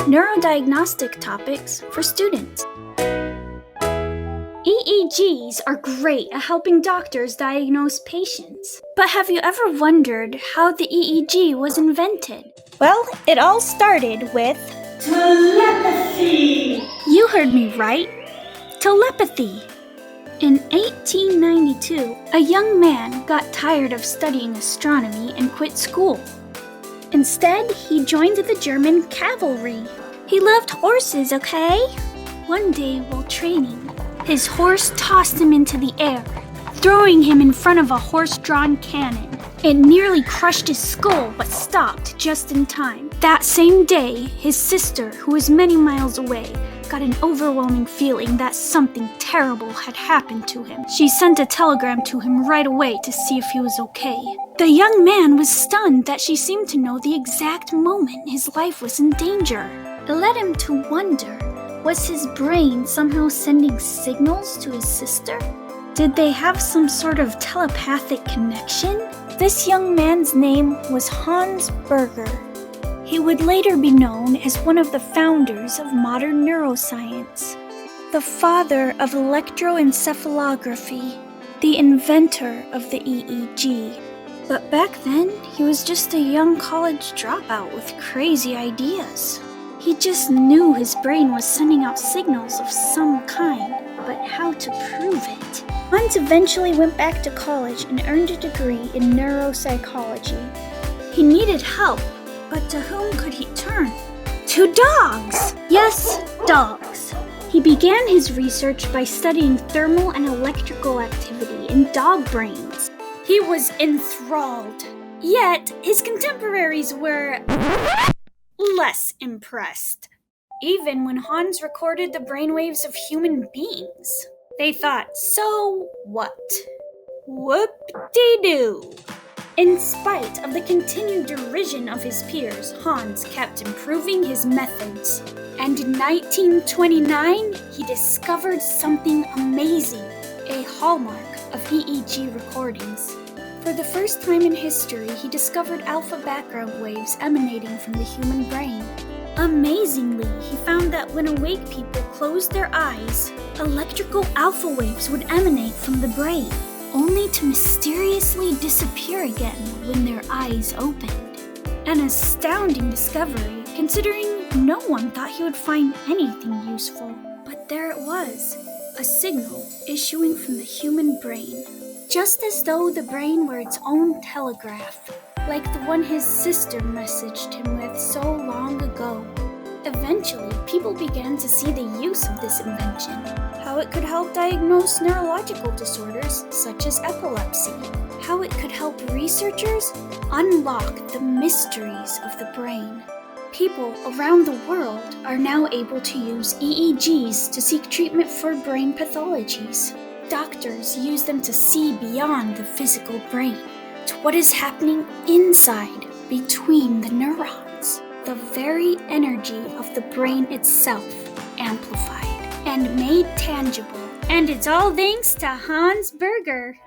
neurodiagnostic topics for students. EEGs are great at helping doctors diagnose patients. But have you ever wondered how the EEG was invented? Well, it all started with telepathy. You heard me right. Telepathy. In 1892, a young man got tired of studying astronomy and quit school. Instead, he joined the German cavalry. He loved horses, okay? One day while training, his horse tossed him into the air, throwing him in front of a horse-drawn cannon. It nearly crushed his skull, but stopped just in time. That same day, his sister, who was many miles away, got an overwhelming feeling that something terrible had happened to him. She sent a telegram to him right away to see if he was okay. The young man was stunned that she seemed to know the exact moment his life was in danger. It led him to wonder, was his brain somehow sending signals to his sister? Did they have some sort of telepathic connection? This young man's name was Hans Berger. He would later be known as one of the founders of modern neuroscience, the father of electroencephalography, the inventor of the EEG. But back then, he was just a young college dropout with crazy ideas. He just knew his brain was sending out signals of some kind, but how to prove it? Hans eventually went back to college and earned a degree in neuropsychology. He needed help, but to whom could he turn? To dogs! Yes, dogs. He began his research by studying thermal and electrical activity in dog brains. He was enthralled. Yet, his contemporaries were less impressed. Even when Hans recorded the brainwaves of human beings, they thought, so what? Whoop-de-doo. In spite of the continued derision of his peers, Hans kept improving his methods. And in 1929, he discovered something amazing, a hallmark of EEG recordings. For the first time in history, he discovered alpha background waves emanating from the human brain. Amazingly, he found that when awake people closed their eyes, electrical alpha waves would emanate from the brain, only to mysteriously disappear again when their eyes opened. An astounding discovery, considering no one thought he would find anything useful. But there it was, a signal issuing from the human brain, just as though the brain were its own telegraph, like the one his sister messaged him with so long ago. Eventually, people began to see the use of this invention, how it could help diagnose neurological disorders such as epilepsy, how it could help researchers unlock the mysteries of the brain. People around the world are now able to use EEGs to seek treatment for brain pathologies. Doctors use them to see beyond the physical brain to what is happening inside, between the neurons. The very energy of the brain itself amplified and made tangible. And it's all thanks to Hans Berger.